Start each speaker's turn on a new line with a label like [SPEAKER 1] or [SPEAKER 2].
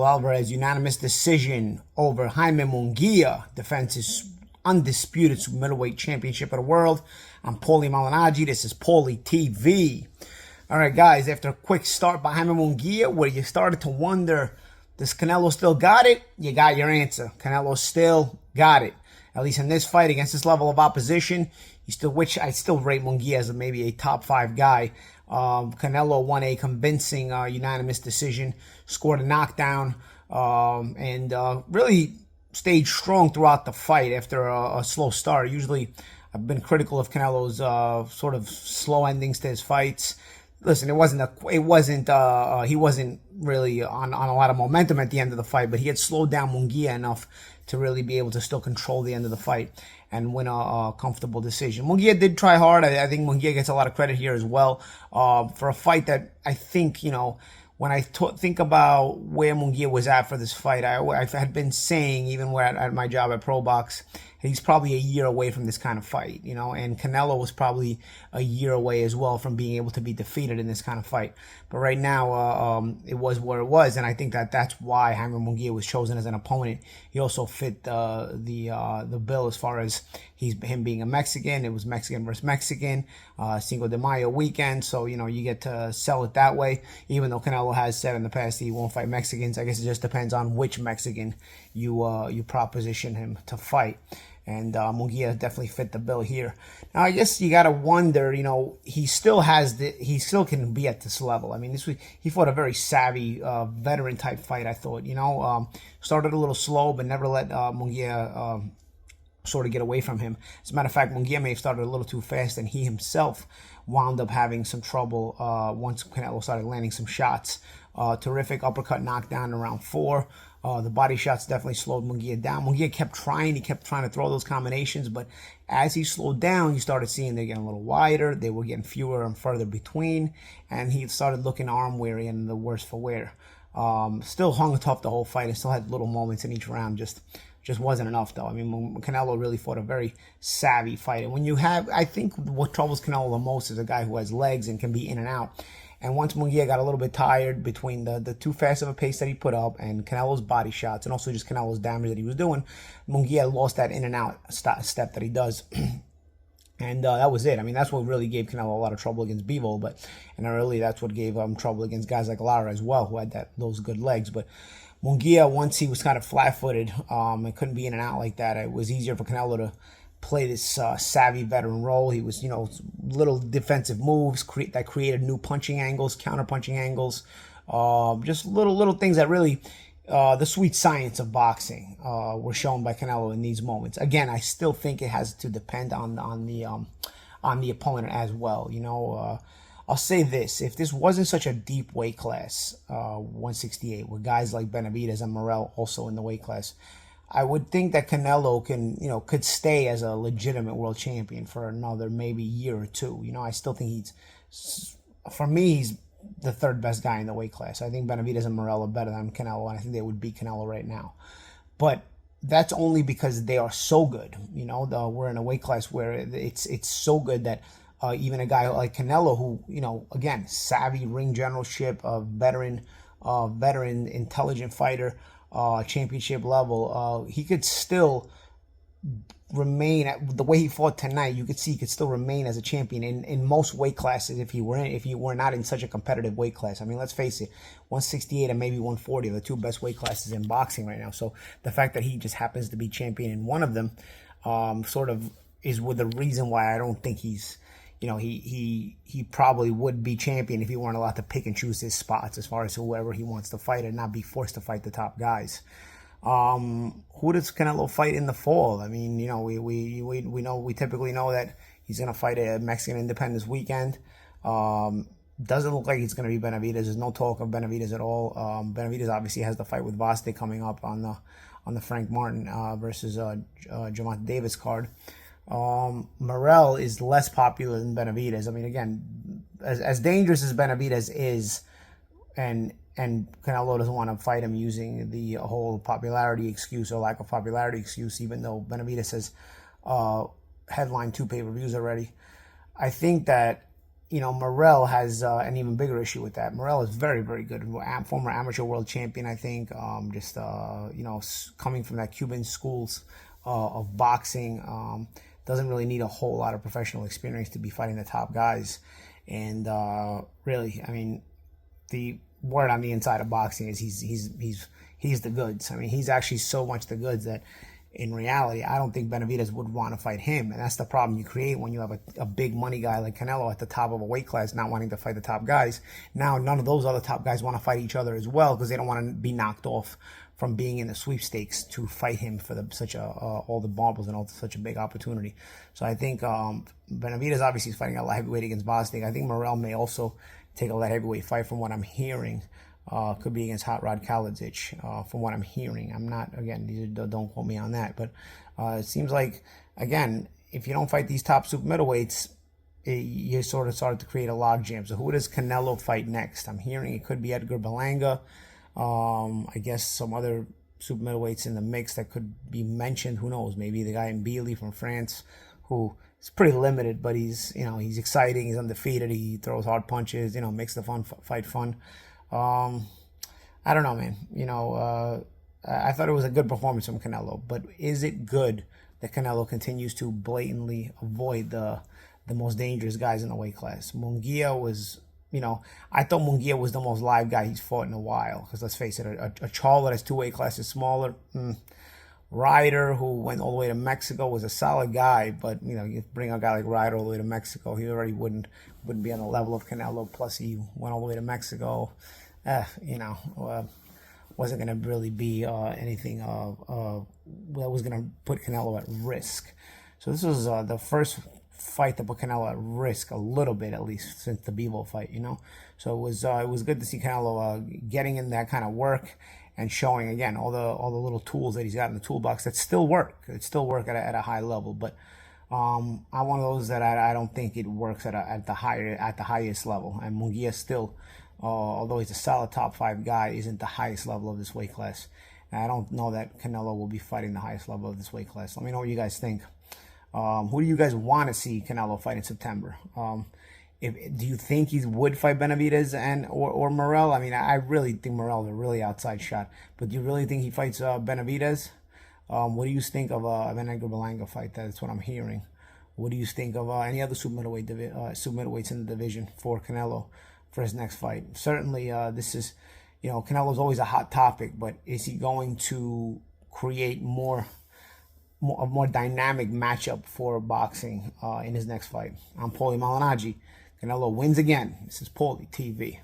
[SPEAKER 1] Canelo Alvarez unanimous decision over Jaime Munguia, defends his undisputed middleweight championship of the world. I'm Paulie Malignaggi. This is Paulie TV. All right, guys, after a quick start by Jaime Munguia, where you started to wonder, does Canelo still got it? You got your answer. Canelo still got it. At least in this fight against this level of opposition, which I still rate Mungia as maybe a top 5 guy. Canelo won a convincing unanimous decision, scored a knockdown, and really stayed strong throughout the fight after a slow start. Usually, I've been critical of Canelo's sort of slow endings to his fights. Listen, he wasn't really on a lot of momentum at the end of the fight, but he had slowed down Mungia enough to really be able to still control the end of the fight and win a comfortable decision. Mungia did try hard. I think Mungia gets a lot of credit here as well for a fight that I think, when I think about where Mungia was at for this fight, I had been saying, even at my job at Pro Box, he's probably a year away from this kind of fight, and Canelo was probably a year away as well from being able to be defeated in this kind of fight. But right now, it was where it was, and I think that's why Jaime Munguia was chosen as an opponent. He also fit the bill as far as him being a Mexican. It was Mexican versus Mexican, Cinco de Mayo weekend, so you get to sell it that way. Even though Canelo has said in the past he won't fight Mexicans, I guess it just depends on which Mexican you proposition him to fight. And Munguia definitely fit the bill here. Now, I guess you got to wonder, he still can be at this level. I mean, he fought a very savvy, veteran type fight, I thought. Started a little slow, but never let Munguia sort of get away from him. As a matter of fact, Munguia may have started a little too fast, and he himself wound up having some trouble once Canelo started landing some shots. Terrific uppercut knockdown in round 4. The body shots definitely slowed Munguia down. Munguia kept trying. He kept trying to throw those combinations, but as he slowed down, you started seeing they're getting a little wider. They were getting fewer and further between, and he started looking arm weary and the worse for wear. Still hung tough the whole fight and still had little moments in each round. Just wasn't enough, though. I mean, Canelo really fought a very savvy fight. And when you have, I think what troubles Canelo the most is a guy who has legs and can be in and out. And once Munguia got a little bit tired between the too fast of a pace that he put up and Canelo's body shots and also just Canelo's damage that he was doing, Munguia lost that in and out step that he does. And that was it. I mean, that's what really gave Canelo a lot of trouble against Bivol, and early that's what gave him trouble against guys like Lara as well, who had those good legs. But Munguia, once he was kind of flat-footed and couldn't be in and out like that, it was easier for Canelo to play this savvy veteran role. He was, little defensive moves that created new punching angles, counter punching angles, just little things that really, the sweet science of boxing were shown by Canelo in these moments. Again, I still think it has to depend on the opponent as well. I'll say this: if this wasn't such a deep weight class, 168, with guys like Benavidez and Morel also in the weight class, I would think that Canelo could stay as a legitimate world champion for another maybe year or two. I still think for me, he's the third best guy in the weight class. I think Benavidez and Morel are better than Canelo, and I think they would beat Canelo right now. But that's only because they are so good. We're in a weight class where it's so good that even a guy like Canelo, who, again, savvy ring generalship, a veteran, intelligent fighter, championship level, he could still remain at the way he fought tonight. You could see he could still remain as a champion in most weight classes if he were not in such a competitive weight class. I mean, let's face it, 168 and maybe 140 are the two best weight classes in boxing right now. So the fact that he just happens to be champion in one of them sort of is the reason why I don't think he's, he probably would be champion if he weren't allowed to pick and choose his spots as far as whoever he wants to fight and not be forced to fight the top guys. Who does Canelo fight in the fall? I mean, we typically know that he's going to fight a Mexican Independence weekend. Doesn't look like it's going to be Benavidez. There's no talk of Benavidez at all. Benavidez obviously has the fight with Vaste coming up on the Frank Martin versus Javante Davis card. Morel is less popular than Benavidez. I mean, again, as dangerous as Benavidez is, and Canelo doesn't want to fight him using the whole popularity excuse or lack of popularity excuse, even though Benavidez has headlined 2 pay-per-views already. I think that Morrell has an even bigger issue with that. Morrell is very, very good. Former amateur world champion, I think. Coming from that Cuban schools of boxing, doesn't really need a whole lot of professional experience to be fighting the top guys. And really, I mean, the word on the inside of boxing is he's the goods. I mean, he's actually so much the goods that in reality, I don't think Benavidez would want to fight him. And that's the problem you create when you have a big money guy like Canelo at the top of a weight class not wanting to fight the top guys. Now, none of those other top guys want to fight each other as well because they don't want to be knocked off from being in the sweepstakes to fight him for all the marbles and such a big opportunity. So I think Benavidez obviously is fighting at light heavyweight against Bostic. I think Morrell may also take a light heavyweight fight from what I'm hearing. Could be against Hot Rod Kaladzic, from what I'm hearing. I'm not, again, don't quote me on that. But it seems like, again, if you don't fight these top super middleweights, you sort of started to create a logjam. So who does Canelo fight next? I'm hearing it could be Edgar Berlanga. I guess some other super middleweights in the mix that could be mentioned. Who knows? Maybe the guy in Beasley from France, who is pretty limited, but he's exciting. He's undefeated. He throws hard punches. Makes the fight fun. I don't know, man. I thought it was a good performance from Canelo, but is it good that Canelo continues to blatantly avoid the most dangerous guys in the weight class? Mungia was, I thought Mungia was the most live guy he's fought in a while, because let's face it, a Charlotte that's 2 weight classes smaller. Ryder, who went all the way to Mexico, was a solid guy, but you bring a guy like Ryder all the way to Mexico, he already wouldn't be on the level of Canelo. Plus, he went all the way to Mexico. Wasn't going to really be anything that was going to put Canelo at risk. So this was the first fight that put Canelo at risk a little bit, at least since the Bivol fight. So it was good to see Canelo getting in that kind of work and showing again all the little tools that he's got in the toolbox that still work. It still work at a high level, but I'm one of those that I don't think it works at the highest level. And Mungia still, although he's a solid top 5 guy, isn't the highest level of this weight class. And I don't know that Canelo will be fighting the highest level of this weight class. Let me know what you guys think. Who do you guys want to see Canelo fight in September? Do you think he would fight Benavidez or Morrell? I mean, I really think Morrell is a really outside shot. But do you really think he fights Benavidez? What do you think of an Edgar Berlanga fight? That's what I'm hearing. What do you think of any other super middleweights in the division for Canelo for his next fight? Certainly, this is, Canelo's always a hot topic, but is he going to create a more dynamic matchup for boxing in his next fight? I'm Paulie Malignaggi. Canelo wins again. This is Paulie TV.